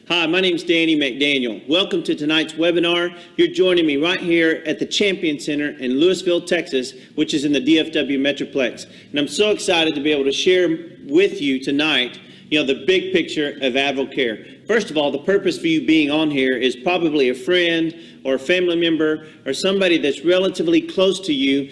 Hi, my name is Danny McDaniel. Welcome to tonight's webinar. You're joining me right here at the Champion Center in Lewisville, Texas, which is in the DFW Metroplex. And I'm so excited to be able to share with you tonight, the big picture of AdvoCare. First of all, the purpose for you being on here is probably a friend or a family member or somebody that's relatively close to you,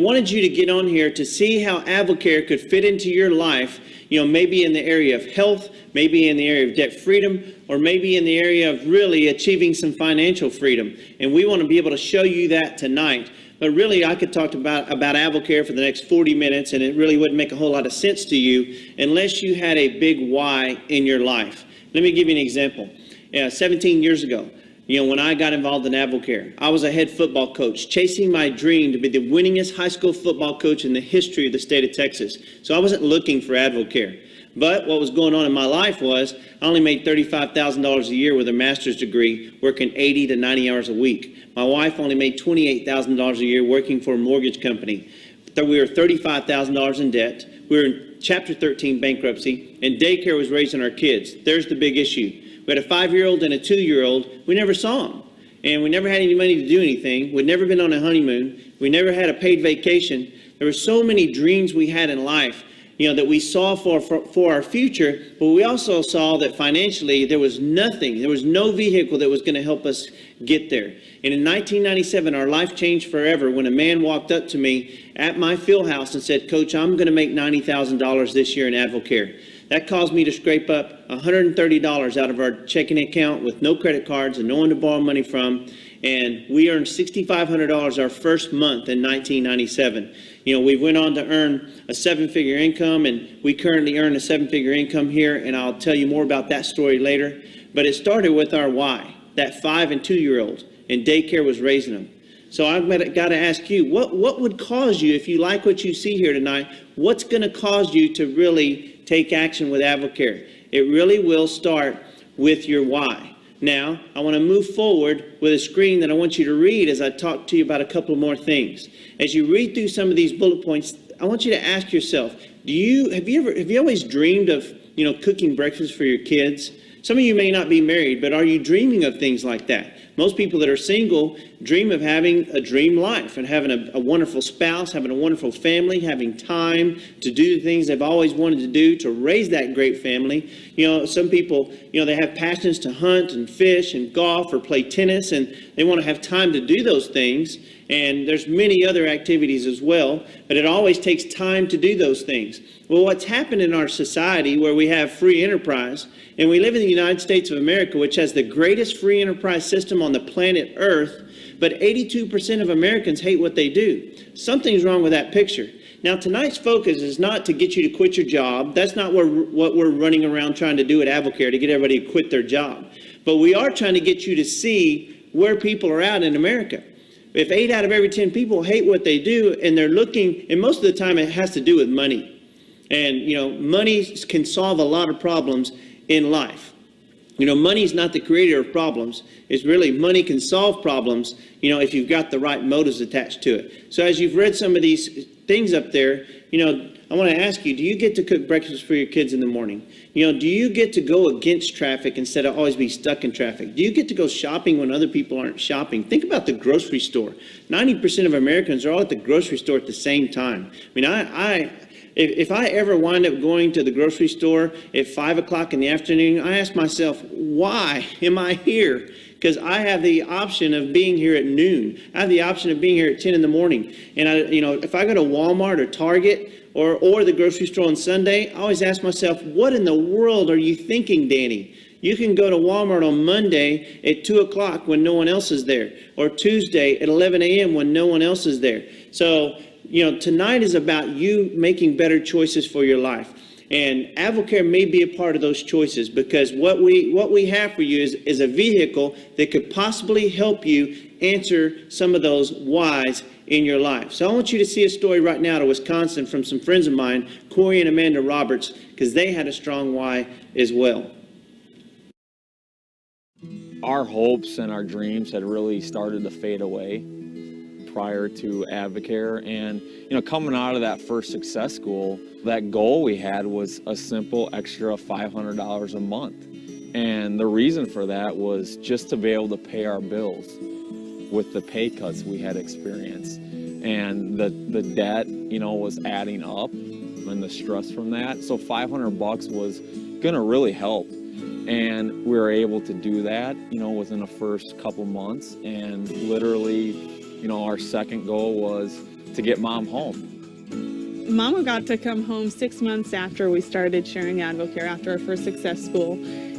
wanted you to get on here to see how AdvoCare could fit into your life, maybe in the area of health, maybe in the area of debt freedom, or maybe in the area of really achieving some financial freedom. And we want to be able to show you that tonight. But really, I could talk about AdvoCare for the next 40 minutes, and it really wouldn't make a whole lot of sense to you unless you had a big why in your life. Let me give you an example. 17 years ago, when I got involved in AdvoCare, I was a head football coach, chasing my dream to be the winningest high school football coach in the history of the state of Texas. So I wasn't looking for AdvoCare. But what was going on in my life was I only made $35,000 a year with a master's degree, working 80 to 90 hours a week. My wife only made $28,000 a year working for a mortgage company. We were $35,000 in debt. We were in Chapter 13 bankruptcy, and daycare was raising our kids. There's the big issue. We had a 5-year-old and a 2-year-old. We never saw them, and we never had any money to do anything. We'd never been on a honeymoon. We never had a paid vacation. There were so many dreams we had in life, that we saw for our future, but we also saw that financially there was nothing, there was no vehicle that was going to help us get there. And in 1997, our life changed forever when a man walked up to me at my field house and said, "Coach, I'm going to make $90,000 this year in AdvoCare." That caused me to scrape up $130 out of our checking account with no credit cards and no one to borrow money from. And we earned $6,500 our first month in 1997. We went on to earn a 7-figure income, and we currently earn a 7-figure income here, and I'll tell you more about that story later. But it started with our why, that 5 and 2-year-old, and daycare was raising them. So I've got to ask you, what would cause you, if you like what you see here tonight, what's going to cause you to really take action with AdvoCare? It really will start with your why. Now, I want to move forward with a screen that I want you to read as I talk to you about a couple more things. As you read through some of these bullet points, I want you to ask yourself, have you always dreamed of, cooking breakfast for your kids? Some of you may not be married, but are you dreaming of things like that? Most people that are single dream of having a dream life and having a wonderful spouse, having a wonderful family, having time to do the things they've always wanted to do to raise that great family. Some people, they have passions to hunt and fish and golf or play tennis, and they want to have time to do those things. And there's many other activities as well, but it always takes time to do those things. Well, what's happened in our society where we have free enterprise, and we live in the United States of America, which has the greatest free enterprise system on the planet Earth, but 82% of Americans hate what they do. Something's wrong with that picture. Now, tonight's focus is not to get you to quit your job. That's not what we're running around trying to do at AdvoCare, to get everybody to quit their job. But we are trying to get you to see where people are at in America. If 8 out of every 10 people hate what they do, and they're looking, and most of the time it has to do with money. And, money can solve a lot of problems in life. Money is not the creator of problems. It's really money can solve problems, if you've got the right motives attached to it. So as you've read some of these things up there, I want to ask you, do you get to cook breakfast for your kids in the morning? Do you get to go against traffic instead of always be stuck in traffic? Do you get to go shopping when other people aren't shopping? Think about the grocery store. 90% of Americans are all at the grocery store at the same time. If I ever wind up going to the grocery store at 5 o'clock in the afternoon, I ask myself, why am I here? Because I have the option of being here at noon. I have the option of being here at 10 in the morning. And if I go to Walmart or Target or the grocery store on Sunday, I always ask myself, what in the world are you thinking, Danny? You can go to Walmart on Monday at 2 o'clock when no one else is there, or Tuesday at 11 a.m. when no one else is there. So, tonight is about you making better choices for your life. And AdvoCare may be a part of those choices, because what we have for you is a vehicle that could possibly help you answer some of those whys in your life. So I want you to see a story right now to Wisconsin from some friends of mine, Corey and Amanda Roberts, because they had a strong why as well. Our hopes and our dreams had really started to fade away prior to AdvoCare. And, coming out of that first success school, that goal we had was a simple extra $500 a month. And the reason for that was just to be able to pay our bills with the pay cuts we had experienced. And the debt, was adding up and the stress from that. So $500 was gonna really help. And we were able to do that, within the first couple months. And literally, our second goal was to get Mom home. Mama got to come home 6 months after we started sharing Advocare, after our first success school.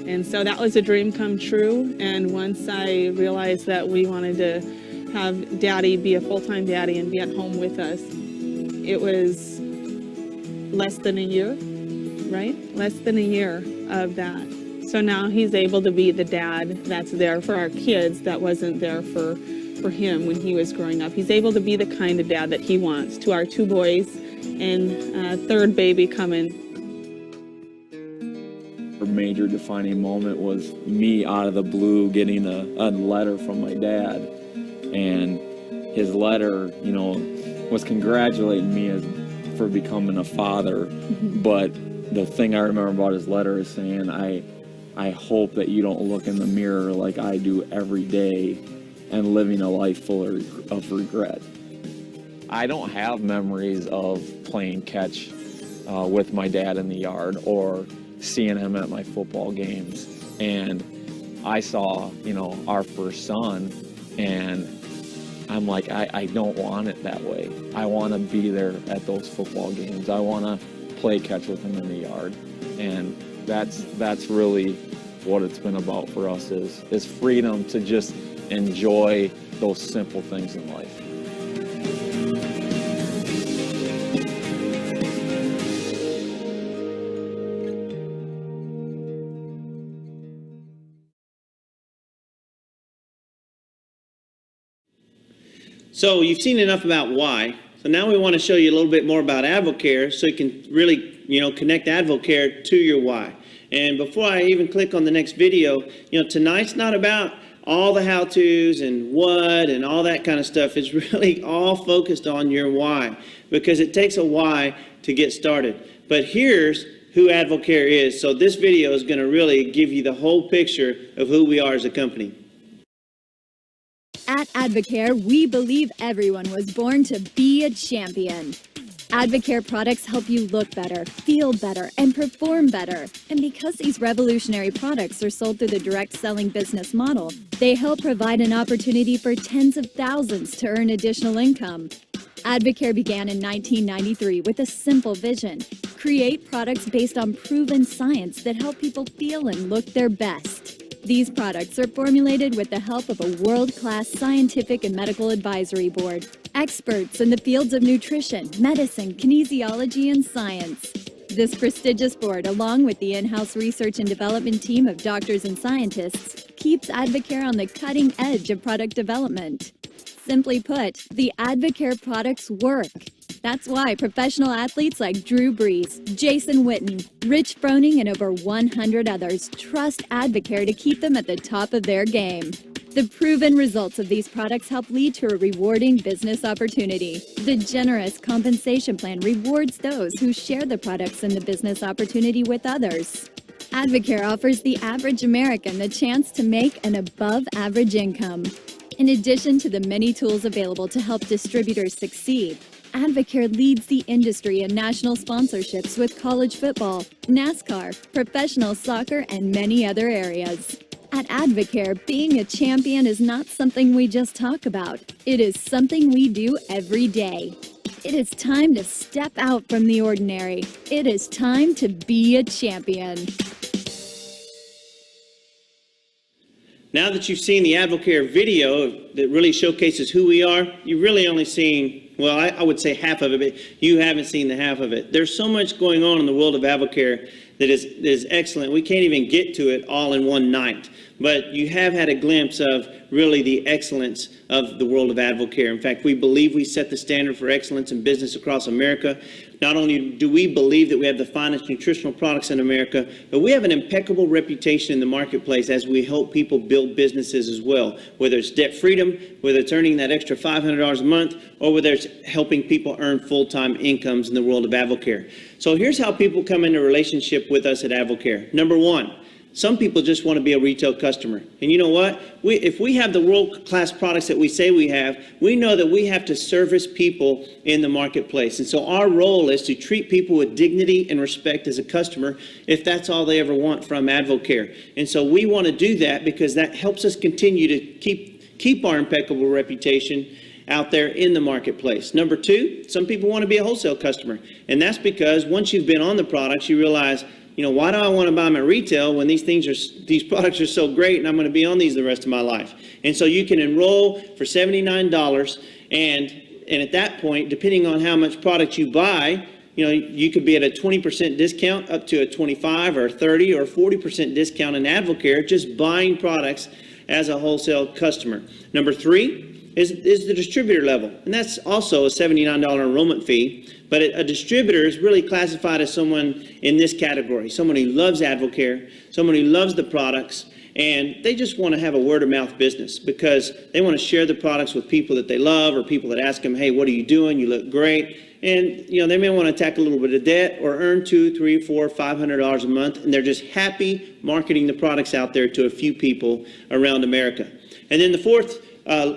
And so that was a dream come true. And once I realized that we wanted to have Daddy be a full-time daddy and be at home with us, it was less than a year, right? Less than a year of that. So now he's able to be the dad that's there for our kids that wasn't there for him when he was growing up. He's able to be the kind of dad that he wants to our 2 boys and third baby coming. A major defining moment was me out of the blue getting a letter from my dad. And his letter, was congratulating me for becoming a father. But the thing I remember about his letter is saying, I hope that you don't look in the mirror like I do every day and living a life full of regret. I don't have memories of playing catch with my dad in the yard or seeing him at my football games. And I saw, our first son, and I'm like, I don't want it that way. I want to be there at those football games. I want to play catch with him in the yard. And that's really what it's been about for us is freedom to just enjoy those simple things in life. So you've seen enough about why. So now we want to show you a little bit more about Advocare so you can really, connect Advocare to your why. And before I even click on the next video, tonight's not about all the how-tos and what and all that kind of stuff. It's really all focused on your why, because it takes a why to get started. But here's who Advocare is. So this video is going to really give you the whole picture of who we are as a company. At Advocare, we believe everyone was born to be a champion. Advocare products help you look better, feel better, and perform better. And because these revolutionary products are sold through the direct selling business model, they help provide an opportunity for tens of thousands to earn additional income. Advocare began in 1993 with a simple vision: create products based on proven science that help people feel and look their best. These products are formulated with the help of a world-class scientific and medical advisory board, experts in the fields of nutrition, medicine, kinesiology, and science. This prestigious board, along with the in-house research and development team of doctors and scientists, keeps Advocare on the cutting edge of product development. Simply put, the Advocare products work. That's why professional athletes like Drew Brees, Jason Witten, Rich Froning, and over 100 others trust Advocare to keep them at the top of their game. The proven results of these products help lead to a rewarding business opportunity. The generous compensation plan rewards those who share the products and the business opportunity with others. Advocare offers the average American the chance to make an above-average income. In addition to the many tools available to help distributors succeed, Advocare leads the industry in national sponsorships with college football, NASCAR, professional soccer, and many other areas. At Advocare, being a champion is not something we just talk about. It is something we do every day. It is time to step out from the ordinary. It is time to be a champion. Now that you've seen the Advocare video that really showcases who we are, you've really only seen, well, I would say half of it, but you haven't seen the half of it. There's so much going on in the world of Advocare that is excellent. We can't even get to it all in one night, but you have had a glimpse of really the excellence of the world of Advocare. In fact, we believe we set the standard for excellence in business across America. Not only do we believe that we have the finest nutritional products in America, but we have an impeccable reputation in the marketplace as we help people build businesses as well, whether it's debt freedom, whether it's earning that extra $500 a month, or whether it's helping people earn full-time incomes in the world of Advocare. So here's how people come into relationship with us at Advocare. Number one, Some people just want to be a retail customer. And you know what? If we have the world-class products that we say we have, we know that we have to service people in the marketplace. And so our role is to treat people with dignity and respect as a customer if that's all they ever want from Advocare. And so we want to do that because that helps us continue to keep our impeccable reputation out there in the marketplace. Number two, some people want to be a wholesale customer. And that's because once you've been on the products, you realize, why do I want to buy my retail when these products are so great and I'm going to be on these the rest of my life? And so you can enroll for $79 and at that point, depending on how much product you buy, you could be at a 20% discount up to a 25 or 30 or 40% discount in Advocare just buying products as a wholesale customer. Number three is the distributor level. And that's also a $79 enrollment fee. But a distributor is really classified as someone in this category, someone who loves Advocare, someone who loves the products, and they just want to have a word-of-mouth business because they want to share the products with people that they love or people that ask them, hey, what are you doing? You look great. And, they may want to tackle a little bit of debt or earn $200, $300, $400, $500 a month, and they're just happy marketing the products out there to a few people around America. And then the fourth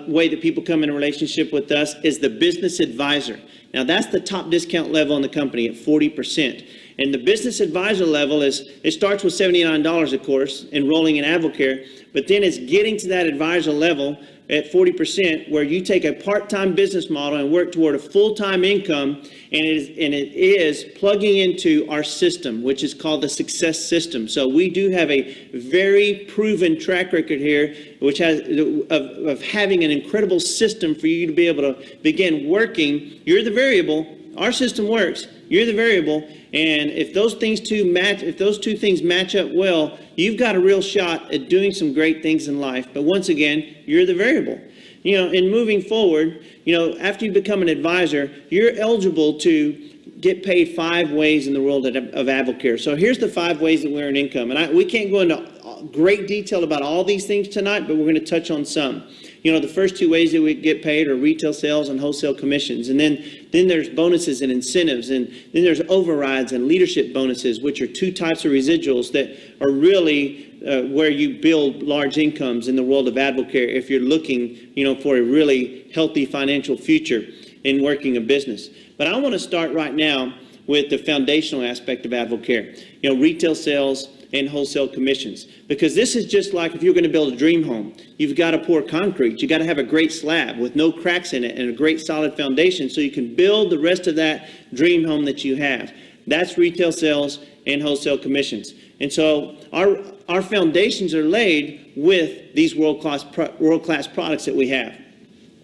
way that people come in a relationship with us is the business advisor. Now, that's the top discount level in the company at 40%. And the business advisor level it starts with $79, of course, enrolling in Advocare, but then it's getting to that advisor level at 40% where you take a part-time business model and work toward a full-time income, and it is plugging into our system, which is called the Success System. So we do have a very proven track record here, which has of having an incredible system for you to be able to begin working. You're the variable. Our system works. You're the variable. And if those two things match up well, you've got a real shot at doing some great things in life. But once again, you're the variable. In moving forward, after you become an advisor, you're eligible to get paid 5 ways in the world of Advocare. So here's the 5 ways that we earn income. And we can't go into great detail about all these things tonight, but we're going to touch on some. The first 2 ways that we get paid are retail sales and wholesale commissions. And then there's bonuses and incentives. And then there's overrides and leadership bonuses, which are 2 types of residuals that are really where you build large incomes in the world of Advocare if you're looking, for a really healthy financial future in working a business. But I want to start right now with the foundational aspect of Advocare, retail sales and wholesale commissions. Because this is just like if you're going to build a dream home. You've got to pour concrete. You've got to have a great slab with no cracks in it and a great solid foundation so you can build the rest of that dream home that you have. That's retail sales and wholesale commissions. And so our foundations are laid with these world-class products that we have.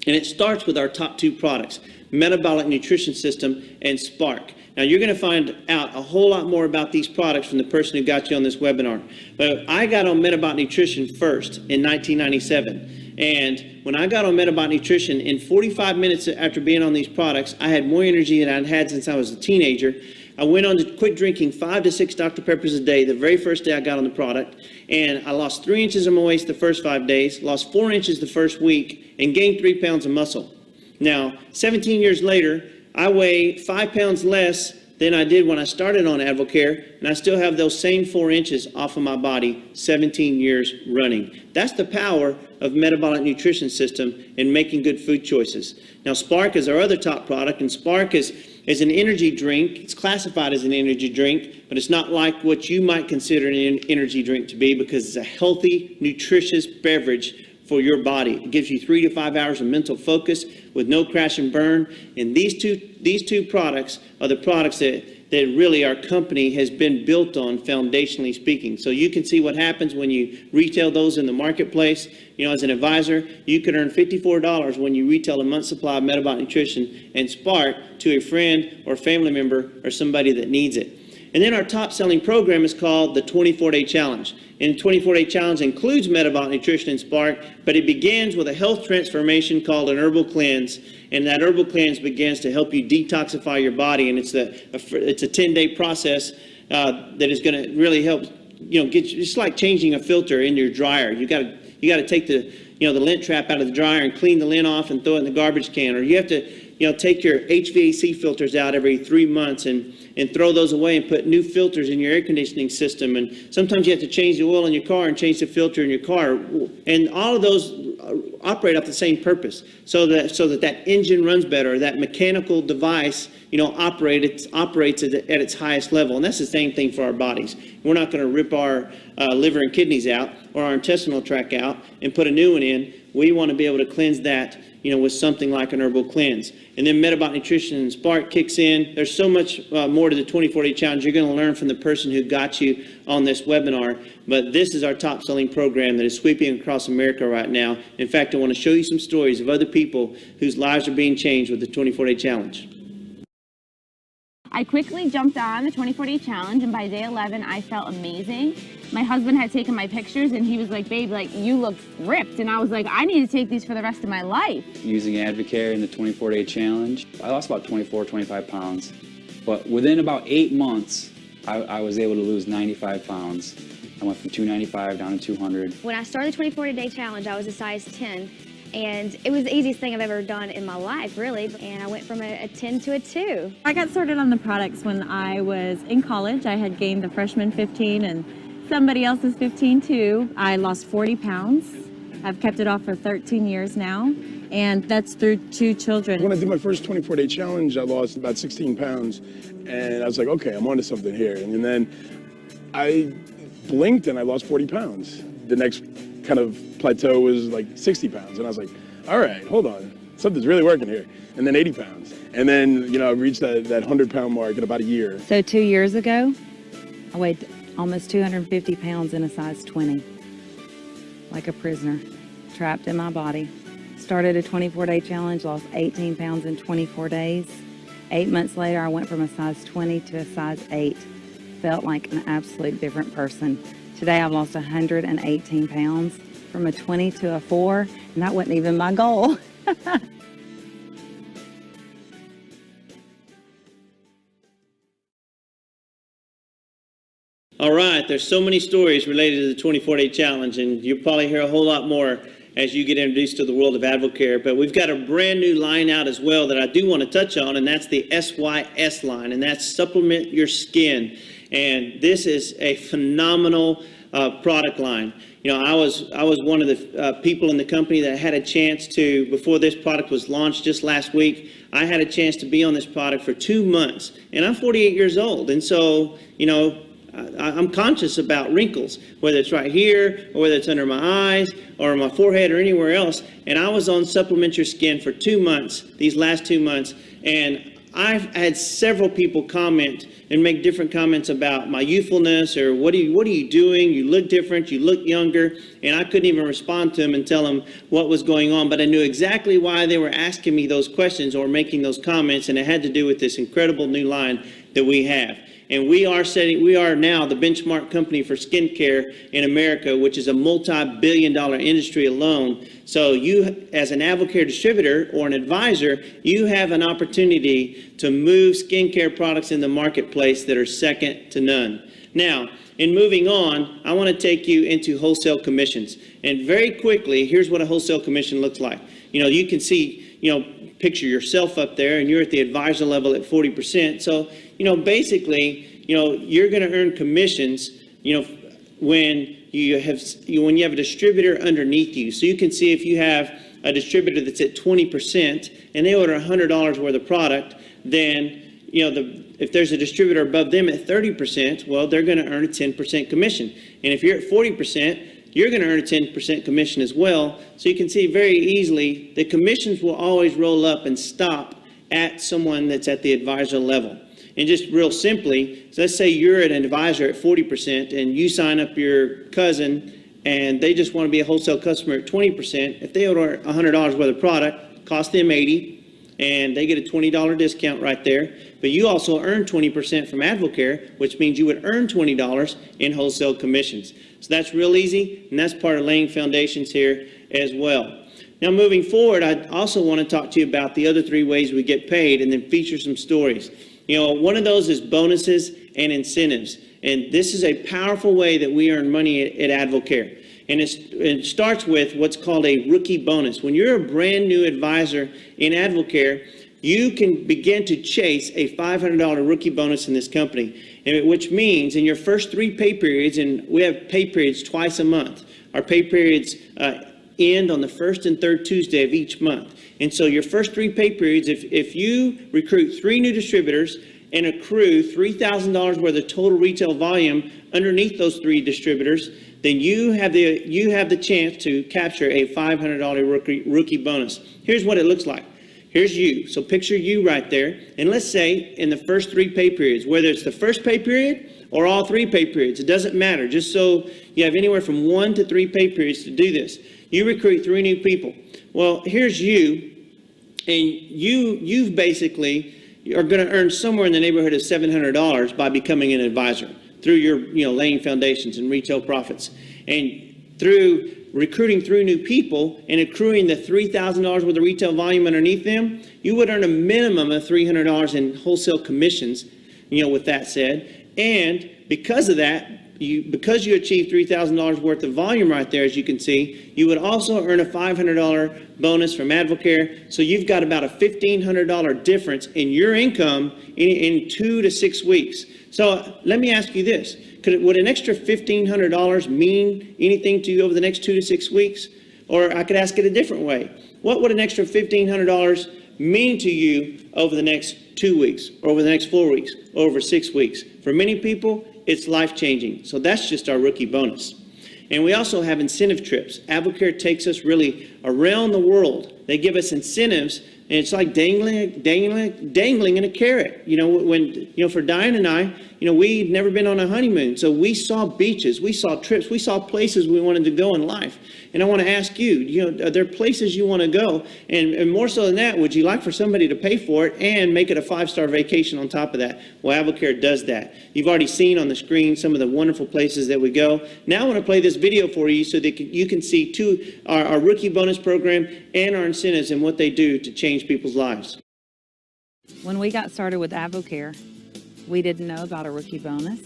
And it starts with our top 2 products, Metabolic Nutrition System and Spark. Now, you're going to find out a whole lot more about these products from the person who got you on this webinar. But I got on Metabolic Nutrition first in 1997. And when I got on Metabolic Nutrition, in 45 minutes after being on these products, I had more energy than I'd had since I was a teenager. I went on to quit drinking 5 to 6 Dr. Peppers a day the very first day I got on the product. And I lost 3 inches of my waist the first 5 days, lost 4 inches the first week, and gained 3 pounds of muscle. Now, 17 years later, I weigh 5 pounds less than I did when I started on Advocare, and I still have those same 4 inches off of my body 17 years running. That's the power of Metabolic Nutrition System and making good food choices. Now, Spark is our other top product, and Spark is an energy drink. It's classified as an energy drink, but it's not like what you might consider an energy drink to be because it's a healthy, nutritious beverage for your body. It gives you 3 to 5 hours of mental focus with no crash and burn. And these two products are the products that really our company has been built on, foundationally speaking. So you can see what happens when you retail those in the marketplace. As an advisor, you could earn $54 when you retail a month's supply of Metabolic Nutrition and Spark to a friend or family member or somebody that needs it. And then our top selling program is called the 24-Day Challenge. And the 24-Day Challenge includes Metabolic Nutrition and Spark, but it begins with a health transformation called an herbal cleanse. And that herbal cleanse begins to help you detoxify your body. And it's a 10-day process that is going to really help, it's like changing a filter in your dryer. You got to take the lint trap out of the dryer and clean the lint off and throw it in the garbage can. Or you have to, take your HVAC filters out every 3 months and and throw those away and put new filters in your air conditioning system. And sometimes you have to change the oil in your car and change the filter in your car. And all of those operate off the same purpose, so that engine runs better, that mechanical device, operates at its highest level. And that's the same thing for our bodies. We're not going to rip our liver and kidneys out or our intestinal tract out and put a new one in. We want to be able to cleanse that, with something like an herbal cleanse. And then Metabot Nutrition and Spark kicks in. There's so much more to the 24-day challenge. You're going to learn from the person who got you on this webinar. But this is our top selling program that is sweeping across America right now. In fact, I want to show you some stories of other people whose lives are being changed with the 24-day challenge. I quickly jumped on the 24-day challenge, and by day 11, I felt amazing. My husband had taken my pictures, and he was like, babe, you look ripped. And I was like, I need to take these for the rest of my life. Using Advocare in the 24-day challenge, I lost about 25 pounds. But within about 8 months, I was able to lose 95 pounds. I went from 295 down to 200. When I started the 24-day challenge, I was a size 10. And it was the easiest thing I've ever done in my life, really. And I went from a 10 to a 2. I got started on the products when I was in college. I had gained the freshman 15 and somebody else's 15 too. I lost 40 pounds. I've kept it off for 13 years now, and that's through 2 children. When I did my first 24-day challenge, I lost about 16 pounds, and I was like, okay, I'm onto something here. And then I blinked and I lost 40 pounds. The next kind of plateau was like 60 pounds. And I was like, all right, hold on. Something's really working here. And then 80 pounds. And then, I reached that 100-pound mark in about a year. So 2 years ago, I weighed almost 250 pounds in a size 20. Like a prisoner, trapped in my body. Started a 24-day challenge, lost 18 pounds in 24 days. 8 months later, I went from a size 20 to a size 8. Felt like an absolute different person. Today, I've lost 118 pounds from a 20 to a 4, and that wasn't even my goal. All right, there's so many stories related to the 24-day challenge, and you'll probably hear a whole lot more as you get introduced to the world of Advocare. But we've got a brand new line out as well that I do want to touch on, and that's the SYS line, and that's Supplement Your Skin. And this is a phenomenal product line. I was one of the people in the company that had a chance to, before this product was launched just last week, I had a chance to be on this product for 2 months. And I'm 48 years old. And so, I'm conscious about wrinkles, whether it's right here or whether it's under my eyes or my forehead or anywhere else. And I was on Supplement Your Skin for 2 months, these last 2 months. And I've had several people comment and make different comments about my youthfulness or what are you doing? You look different, you look younger. And I couldn't even respond to them and tell them what was going on. But I knew exactly why they were asking me those questions or making those comments. And it had to do with this incredible new line that we have. And we are now the benchmark company for skincare in America, which is a multi-billion-dollar industry alone. So you, as an Advocare distributor or an advisor, you have an opportunity to move skincare products in the marketplace that are second to none. Now, in moving on, I want to take you into wholesale commissions. And very quickly, here's what a wholesale commission looks like. You can see, picture yourself up there, and you're at the advisor level at 40%. So, basically, you're going to earn commissions, when you have a distributor underneath you. So you can see if you have a distributor that's at 20% and they order $100 worth of product, then, if there's a distributor above them at 30%, well, they're going to earn a 10% commission. And if you're at 40%, you're going to earn a 10% commission as well. So you can see very easily the commissions will always roll up and stop at someone that's at the advisor level. And just real simply, so let's say you're an advisor at 40% and you sign up your cousin and they just want to be a wholesale customer at 20%. If they order $100 worth of product, cost them $80, and they get a $20 discount right there. But you also earn 20% from Advocare, which means you would earn $20 in wholesale commissions. So that's real easy, and that's part of laying foundations here as well. Now, moving forward, I also want to talk to you about the other 3 ways we get paid and then feature some stories. One of those is bonuses and incentives. And this is a powerful way that we earn money at Advocare. And it starts with what's called a rookie bonus. When you're a brand new advisor in Advocare, you can begin to chase a $500 rookie bonus in this company, which means in your first 3 pay periods, and we have pay periods twice a month. Our pay periods end on the first and third Tuesday of each month. And so your first 3 pay periods, if you recruit 3 new distributors and accrue $3,000 worth of total retail volume underneath those 3 distributors, then you have the chance to capture a $500 rookie bonus. Here's what it looks like. Here's you. So picture you right there. And let's say in the first 3 pay periods, whether it's the first pay period or all 3 pay periods, it doesn't matter. Just so you have anywhere from 1 to 3 pay periods to do this. You recruit 3 new people. Well, here's you, and you've basically are going to earn somewhere in the neighborhood of $700 by becoming an advisor through your laying foundations and retail profits, and through recruiting 3 new people and accruing the $3,000 worth of retail volume underneath them. You would earn a minimum of $300 in wholesale commissions. With that said, and because of that, because you achieved $3,000 worth of volume right there, as you can see, you would also earn a $500 bonus from Advocare. So you've got about a $1,500 difference in your income in 2 to 6 weeks. So let me ask you this. Would an extra $1,500 mean anything to you over the next 2 to 6 weeks? Or I could ask it a different way. What would an extra $1,500 mean to you over the next 2 weeks, or over the next 4 weeks, or over 6 weeks? For many people, it's life-changing. So that's just our rookie bonus. And we also have incentive trips. Advocare takes us really around the world. They give us incentives, and it's like dangling in a carrot. For Diane and I, we'd never been on a honeymoon. So we saw beaches, we saw trips, we saw places we wanted to go in life. And I want to ask you, are there places you want to go? And more so than that, would you like for somebody to pay for it and make it a 5-star vacation on top of that? Well, Advocare does that. You've already seen on the screen some of the wonderful places that we go. Now I want to play this video for you so that you can see our rookie bonus program and our incentives and what they do to change people's lives. When we got started with Advocare, we didn't know about a rookie bonus,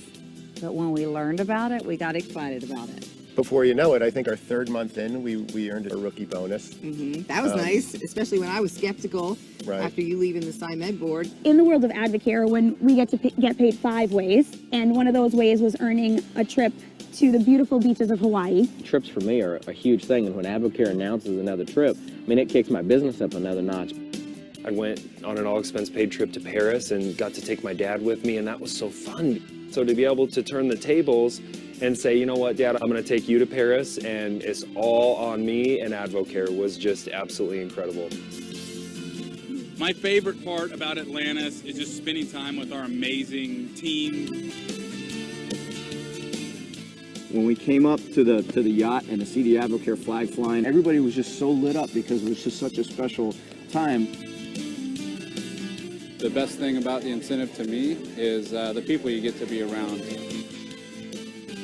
but when we learned about it, we got excited about it. Before you know it, I think our 3rd month in, we earned a rookie bonus. That was nice, especially when I was skeptical Right. after you leaving the SciMed board. In the world of Advocare, when we get to get paid 5 ways, and one of those ways was earning a trip to the beautiful beaches of Hawaii. Trips for me are a huge thing, and when Advocare announces another trip, it kicks my business up another notch. I went on an all-expense paid trip to Paris and got to take my dad with me, and that was so fun. So to be able to turn the tables and say, you know what, Dad, I'm going to take you to Paris, and it's all on me and Advocare was just absolutely incredible. My favorite part about Atlantis is just spending time with our amazing team. When we came up to the yacht and to see the Advocare flag flying, everybody was just so lit up because it was just such a special time. The best thing about the incentive to me is the people you get to be around.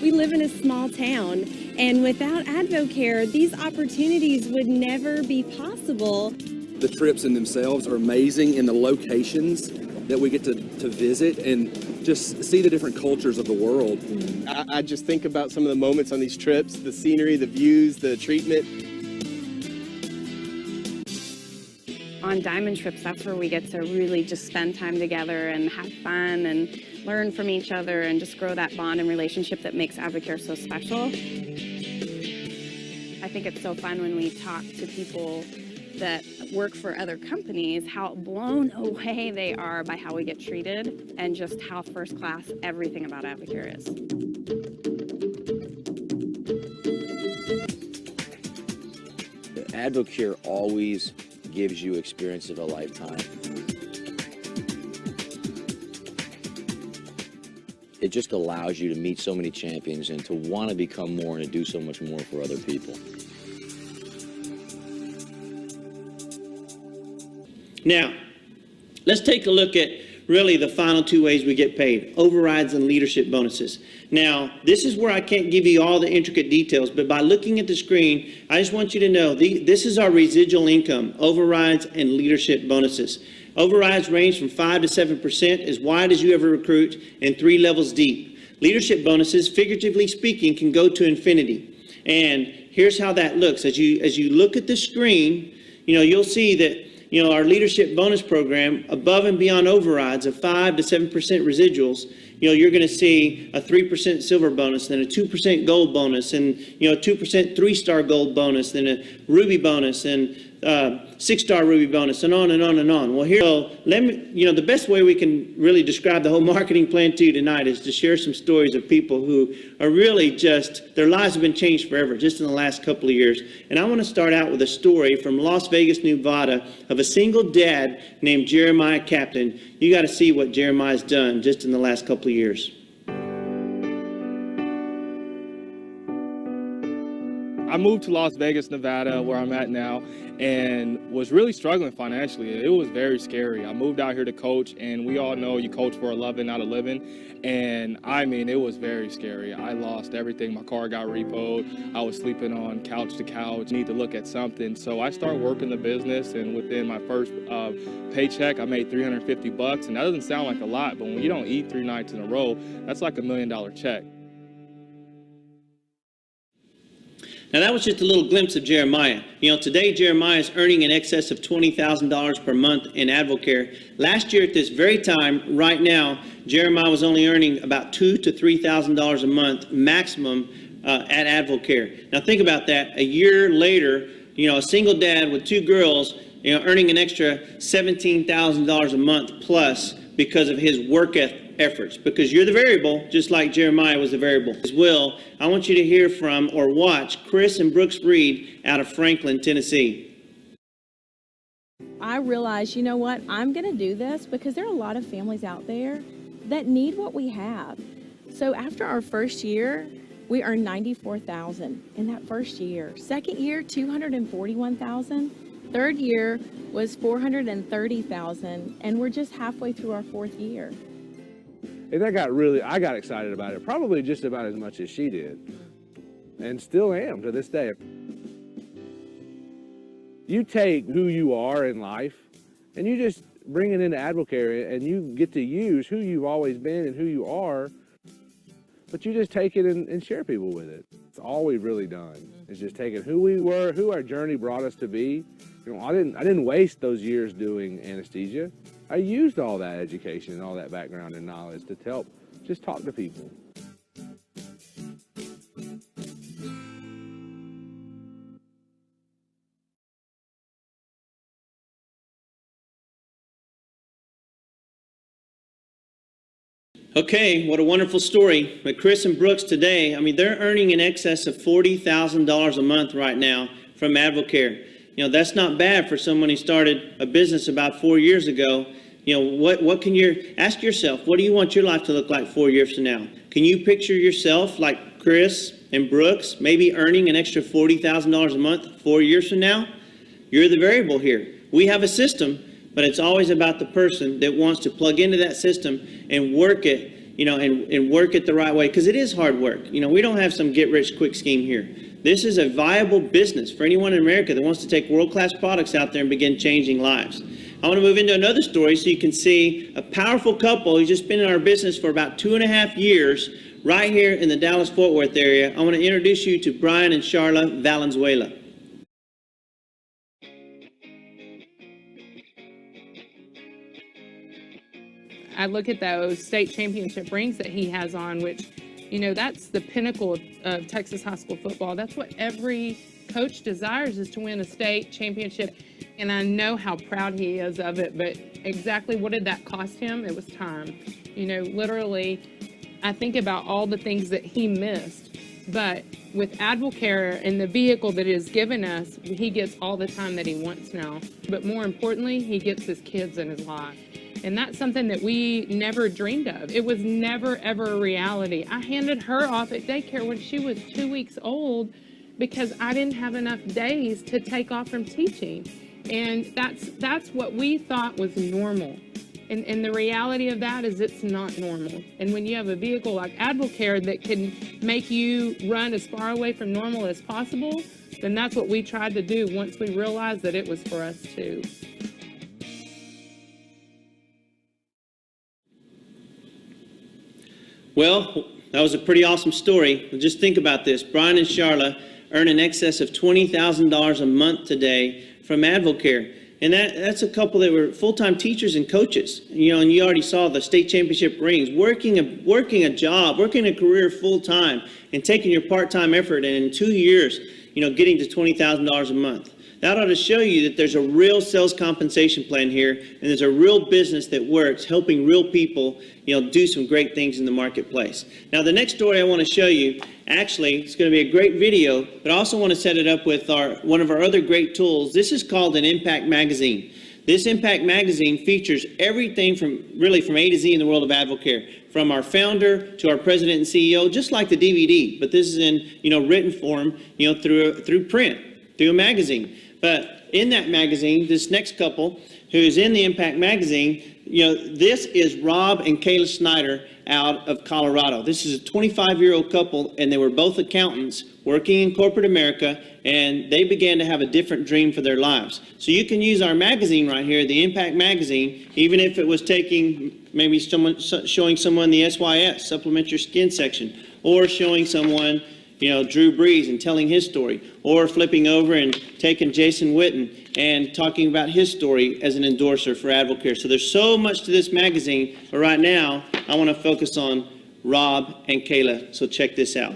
We live in a small town, and without Advocare, these opportunities would never be possible. The trips in themselves are amazing, and the locations that we get to visit and just see the different cultures of the world. I just think about some of the moments on these trips, the scenery, the views, the treatment. On diamond trips, that's where we get to really just spend time together and have fun and learn from each other and just grow that bond and relationship that makes Advocare so special. I think it's so fun when we talk to people that work for other companies, how blown away they are by how we get treated and just how first class everything about Advocare is. Advocare always gives you experience of a lifetime. It just allows you to meet so many champions and to want to become more and to do so much more for other people. Now, let's take a look at really the final 2 ways we get paid, overrides and leadership bonuses. Now, this is where I can't give you all the intricate details, but by looking at the screen, I just want you to know this is our residual income, overrides and leadership bonuses. Overrides range from 5 to 7%, as wide as you ever recruit, and 3 levels deep. Leadership bonuses, figuratively speaking, can go to infinity. And here's how that looks. As you look at the screen, you'll see that our leadership bonus program, above and beyond overrides of 5 to 7% residuals, you're going to see a 3% silver bonus, then a 2% gold bonus, and a 2% 3-star gold bonus, then a ruby bonus, and 6-star ruby bonus, and on and on and on. Well, here, let me, the best way we can really describe the whole marketing plan to you tonight is to share some stories of people who are really just, their lives have been changed forever just in the last couple of years. And I want to start out with a story from Las Vegas, Nevada, of a single dad named Jeremiah Captain. You got to see what Jeremiah's done just in the last couple of years. I moved to Las Vegas, Nevada, where I'm at now, and was really struggling financially. It was very scary. I moved out here to coach, and we all know you coach for a loving, not a living. And I mean, it was very scary. I lost everything. My car got repoed. I was sleeping on couch to couch. Need to look at something. So I started working the business, and within my first paycheck, I made $350. And that doesn't sound like a lot, but when you don't eat 3 nights in a row, that's like $1 million check. Now, that was just a little glimpse of Jeremiah. Today Jeremiah is earning in excess of $20,000 per month in AdvoCare. Last year at this very time, right now, Jeremiah was only earning about $2,000 to $3,000 a month maximum at AdvoCare. Now, think about that. A year later, a single dad with 2 girls, earning an extra $17,000 a month plus because of his work efforts, because you're the variable, just like Jeremiah was the variable. As well, I want you to hear from or watch Chris and Brooks Reed out of Franklin, Tennessee. I realized, you know what, I'm going to do this because there are a lot of families out there that need what we have. So after our first year, we earned $94,000 in that first year. Second year, $241,000. Third year was $430,000, and we're just halfway through our 4th year. And I got excited about it, probably just about as much as she did, and still am to this day. You take who you are in life, and you just bring it into AdvoCare, and you get to use who you've always been and who you are, but you just take it and share people with it. It's all we've really done, is just taking who we were, who our journey brought us to be. I didn't waste those years doing anesthesia. I used all that education and all that background and knowledge to help just talk to people. Okay, what a wonderful story. But Chris and Brooks today, they're earning in excess of $40,000 a month right now from AdvoCare. That's not bad for someone who started a business about 4 years ago. What can you ask yourself? What do you want your life to look like 4 years from now? Can you picture yourself like Chris and Brooks, maybe earning an extra $40,000 a month 4 years from now? You're the variable here. We have a system, but it's always about the person that wants to plug into that system and work it, and work it the right way, because it is hard work. We don't have some get-rich-quick scheme here. This is a viable business for anyone in America that wants to take world-class products out there and begin changing lives. I want to move into another story so you can see a powerful couple who's just been in our business for about 2.5 years right here in the Dallas-Fort Worth area. I want to introduce you to Brian and Charla Valenzuela. I look at those state championship rings that he has on, which, that's the pinnacle of Texas high school football. That's what every coach desires, is to win a state championship. And I know how proud he is of it, but exactly what did that cost him? It was time. Literally, I think about all the things that he missed, but with AdvoCare and the vehicle that it has given us, he gets all the time that he wants now. But more importantly, he gets his kids in his life. And that's something that we never dreamed of. It was never, ever a reality. I handed her off at daycare when she was 2 weeks old because I didn't have enough days to take off from teaching. And that's what we thought was normal. And the reality of that is it's not normal. And when you have a vehicle like AdvoCare that can make you run as far away from normal as possible, then that's what we tried to do once we realized that it was for us too. Well, that was a pretty awesome story. Just think about this. Brian and Charla earn in excess of $20,000 a month today from AdvoCare. And that's a couple that were full-time teachers and coaches, you know, and you already saw the state championship rings, working a job, working a career full-time and taking your part-time effort, and in 2 years, you know, getting to $20,000 a month. That ought to show you that there's a real sales compensation plan here, and there's a real business that works, helping real people, you know, do some great things in the marketplace. Now, the next story I want to show you, actually, it's going to be a great video, but I also want to set it up with one of our other great tools. This is called an Impact Magazine. This Impact Magazine features everything from A to Z in the world of AdvoCare, from our founder to our president and CEO, just like the DVD, but this is in, you know, written form, you know, through print, through a magazine. But in that magazine, this next couple who is in the Impact Magazine, you know, this is Rob and Kayla Snyder out of Colorado. This is a 25-year-old couple, and they were both accountants working in corporate America, and they began to have a different dream for their lives. So you can use our magazine right here, the Impact Magazine, even if it was taking maybe showing someone the SYS, Supplement Your Skin section, or showing someone, you know, Drew Brees and telling his story, or flipping over and taking Jason Witten and talking about his story as an endorser for AdvoCare. So there's so much to this magazine, but right now I want to focus on Rob and Kayla. So check this out.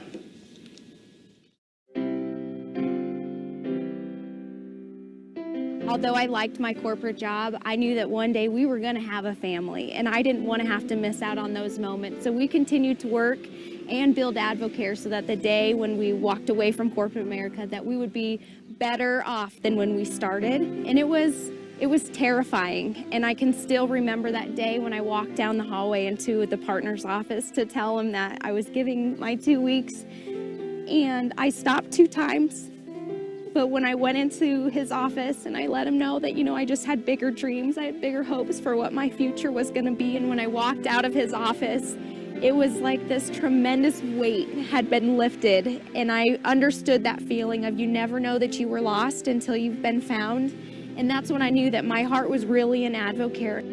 Although I liked my corporate job, I knew that one day we were going to have a family, and I didn't want to have to miss out on those moments. So we continued to work and build AdvoCare so that the day when we walked away from corporate America, that we would be better off than when we started. And it was terrifying. And I can still remember that day when I walked down the hallway into the partner's office to tell him that I was giving my 2 weeks. And I stopped 2 times. But when I went into his office and I let him know that, you know, I just had bigger dreams, I had bigger hopes for what my future was going to be. And when I walked out of his office, it was like this tremendous weight had been lifted. And I understood that feeling of you never know that you were lost until you've been found. And that's when I knew that my heart was really in AdvoCare.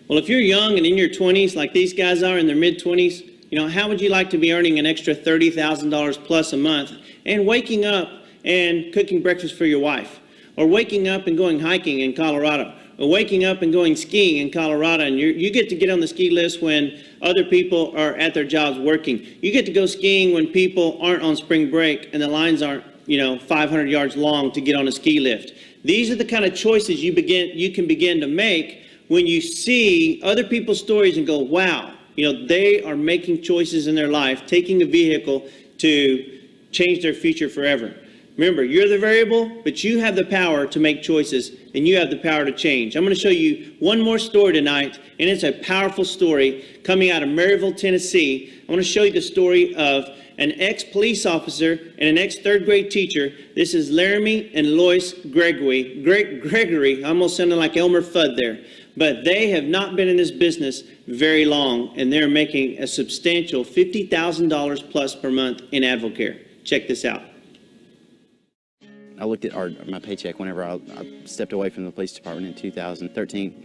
Well, if you're young and in your 20s, like these guys are in their mid-20s, you know, how would you like to be earning an extra $30,000 plus a month and waking up and cooking breakfast for your wife, or waking up and going hiking in Colorado, or waking up and going skiing in Colorado, and you get to get on the ski list when other people are at their jobs working. You get to go skiing when people aren't on spring break and the lines aren't, you know, 500 yards long to get on a ski lift. These are the kind of choices you can begin to make when you see other people's stories and go, wow, you know, they are making choices in their life, taking a vehicle to change their future forever. Remember, you're the variable, but you have the power to make choices, and you have the power to change. I'm going to show you one more story tonight, and it's a powerful story coming out of Maryville, Tennessee. I want to show you the story of an ex-police officer and an ex-third grade teacher. This is Laramie and Lois Gregory. Gregory, I almost sounded like Elmer Fudd there. But they have not been in this business very long, and they're making a substantial $50,000 plus per month in AdvoCare. Check this out. I looked at my paycheck whenever I stepped away from the police department in 2013,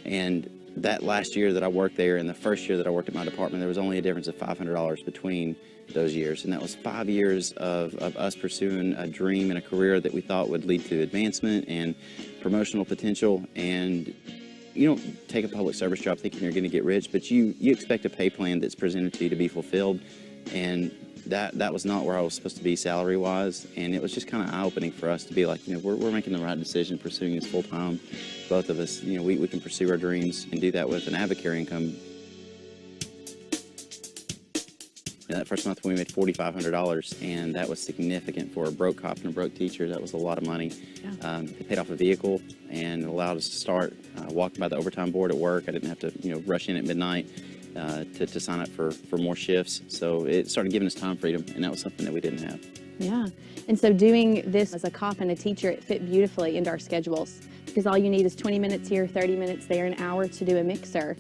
and that last year that I worked there and the first year that I worked at my department, there was only a difference of $500 between those years, and that was 5 years of us pursuing a dream and a career that we thought would lead to advancement and promotional potential. And you don't take a public service job thinking you're going to get rich, but you expect a pay plan that's presented to you to be fulfilled, and that was not where I was supposed to be salary-wise, and it was just kind of eye-opening for us to be like, you know, we're making the right decision pursuing this full-time. Both of us, you know, we can pursue our dreams and do that with an AdvoCare income. And that first month we made $4,500, and that was significant for a broke cop and a broke teacher. That was a lot of money. Yeah. It paid off a vehicle and allowed us to start walking by the overtime board at work. I didn't have to, you know, rush in at midnight to sign up for more shifts. So it started giving us time freedom, and that was something that we didn't have. Yeah, and so doing this as a cop and a teacher, it fit beautifully into our schedules, because all you need is 20 minutes here, 30 minutes there, an hour to do a mixer.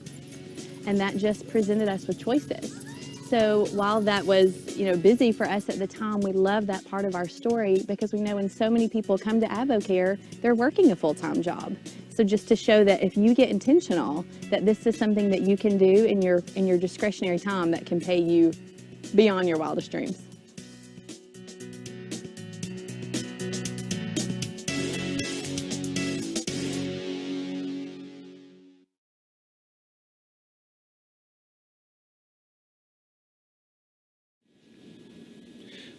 And that just presented us with choices. So while that was, you know, busy for us at the time, we love that part of our story, because we know when so many people come to AdvoCare, they're working a full-time job. So just to show that if you get intentional, that this is something that you can do in your discretionary time that can pay you beyond your wildest dreams.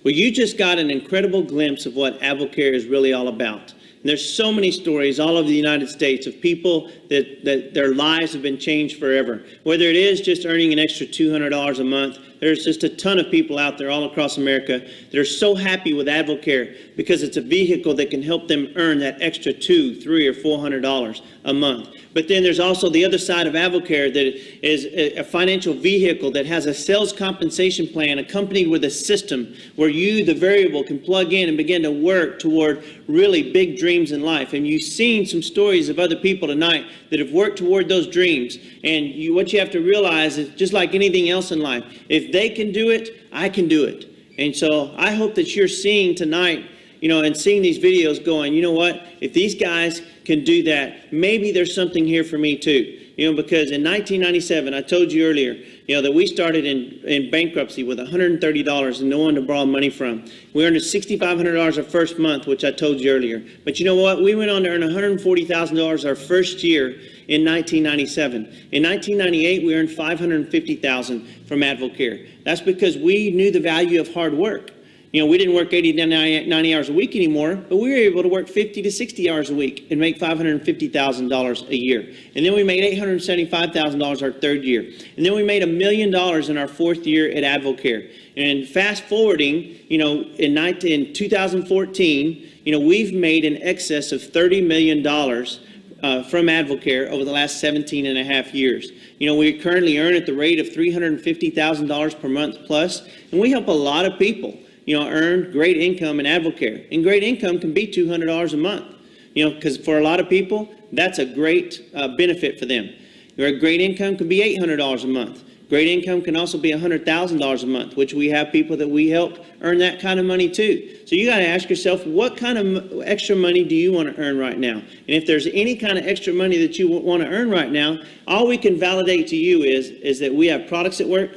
Well, you just got an incredible glimpse of what AdvoCare is really all about. And there's so many stories all over the United States of people that their lives have been changed forever. Whether it is just earning an extra $200 a month, there's just a ton of people out there all across America that are so happy with AdvoCare because it's a vehicle that can help them earn that extra $200, $300, or $400 a month. But then there's also the other side of AdvoCare that is a financial vehicle that has a sales compensation plan accompanied with a system where you, the variable, can plug in and begin to work toward really big dreams in life. And you've seen some stories of other people tonight that have worked toward those dreams. And what you have to realize is, just like anything else in life, if they can do it, I can do it. And so I hope that you're seeing tonight, and seeing these videos going, you know what, if these guys can do that, maybe there's something here for me too. Because in 1997, I told you earlier, that we started in bankruptcy with $130 and no one to borrow money from. We earned $6,500 our first month, which I told you earlier. But you know what? We went on to earn $140,000 our first year in 1997. In 1998, we earned $550,000 from AdvoCare. That's because we knew the value of hard work. We didn't work 80 to 90 hours a week anymore, but we were able to work 50 to 60 hours a week and make $550,000 a year. And then we made $875,000 our third year. And then we made $1 million in our fourth year at AdvoCare. And fast forwarding, in 2014, we've made in excess of $30 million from AdvoCare over the last 17 and a half years. We currently earn at the rate of $350,000 per month plus, and we help a lot of people earn great income in AdvoCare. And great income can be $200 a month, because for a lot of people, that's a great benefit for them. Great income can be $800 a month. Great income can also be $100,000 a month, which we have people that we help earn that kind of money too. So you got to ask yourself, what kind of extra money do you want to earn right now? And if there's any kind of extra money that you want to earn right now, all we can validate to you is that we have products that work,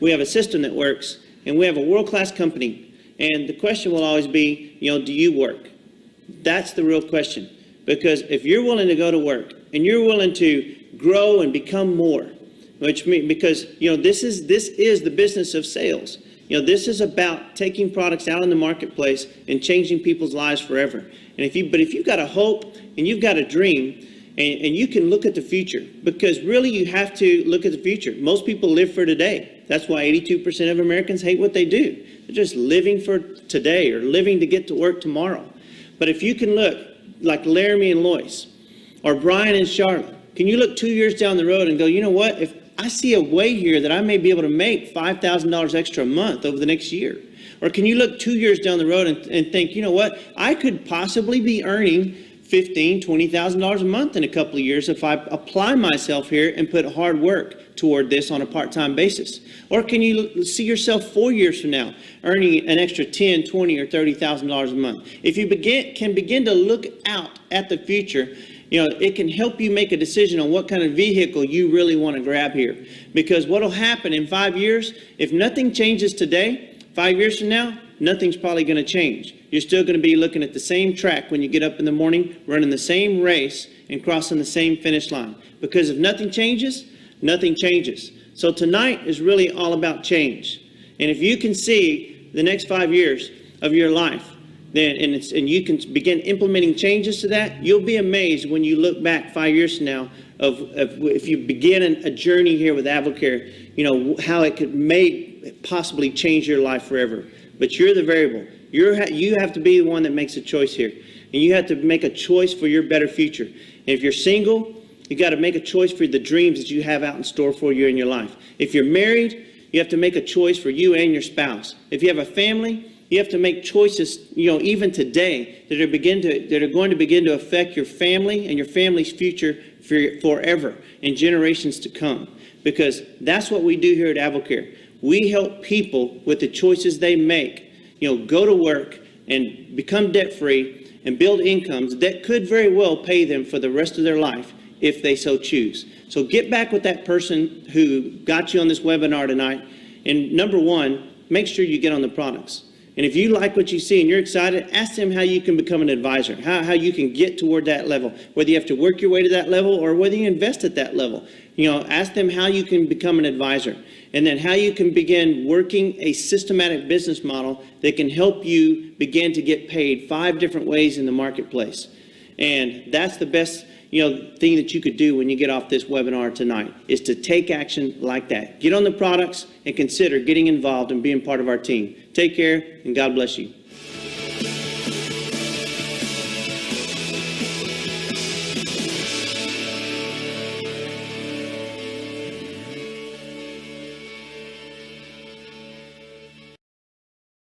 we have a system that works, and we have a world-class company. And the question will always be, do you work? That's the real question. Because if you're willing to go to work and you're willing to grow and become more, which means, because, this is the business of sales. This is about taking products out in the marketplace and changing people's lives forever. And if you've got a hope and you've got a dream, and you can look at the future, because really you have to look at the future. Most people live for today. That's why 82% of Americans hate what they do. They're just living for today or living to get to work tomorrow. But if you can look like Laramie and Lois or Brian and Charlotte, can you look 2 years down the road and go, you know what, if I see a way here that I may be able to make $5,000 extra a month over the next year? Or can you look 2 years down the road and think, you know what, I could possibly be earning $15,000, $20,000 a month in a couple of years if I apply myself here and put hard work toward this on a part-time basis? Or can you see yourself 4 years from now earning an extra $10,000, $20,000, or $30,000 a month? If you can begin to look out at the future, it can help you make a decision on what kind of vehicle you really want to grab here. Because what will happen in 5 years, if nothing changes today, 5 years from now, nothing's probably going to change. You're still going to be looking at the same track when you get up in the morning, running the same race and crossing the same finish line. Because if nothing changes, nothing changes. So tonight is really all about change. And if you can see the next 5 years of your life, and you can begin implementing changes to that, you'll be amazed when you look back 5 years from now of if you begin a journey here with AdvoCare, how it may possibly change your life forever. But you're the variable. You have to be the one that makes a choice here. And you have to make a choice for your better future. And if you're single, you got to make a choice for the dreams that you have out in store for you in your life. If you're married, you have to make a choice for you and your spouse. If you have a family, you have to make choices, even today, that are going to begin to affect your family and your family's future forever and generations to come. Because that's what we do here at AdvoCare. We help people with the choices they make, go to work and become debt-free and build incomes that could very well pay them for the rest of their life if they so choose. So get back with that person who got you on this webinar tonight. And number one, make sure you get on the products. And if you like what you see and you're excited, ask them how you can become an advisor, how you can get toward that level, whether you have to work your way to that level or whether you invest at that level. Ask them how you can become an advisor, and then how you can begin working a systematic business model that can help you begin to get paid 5 different ways in the marketplace. And that's the best thing that you could do when you get off this webinar tonight, is to take action like that. Get on the products and consider getting involved and being part of our team. Take care, and God bless you.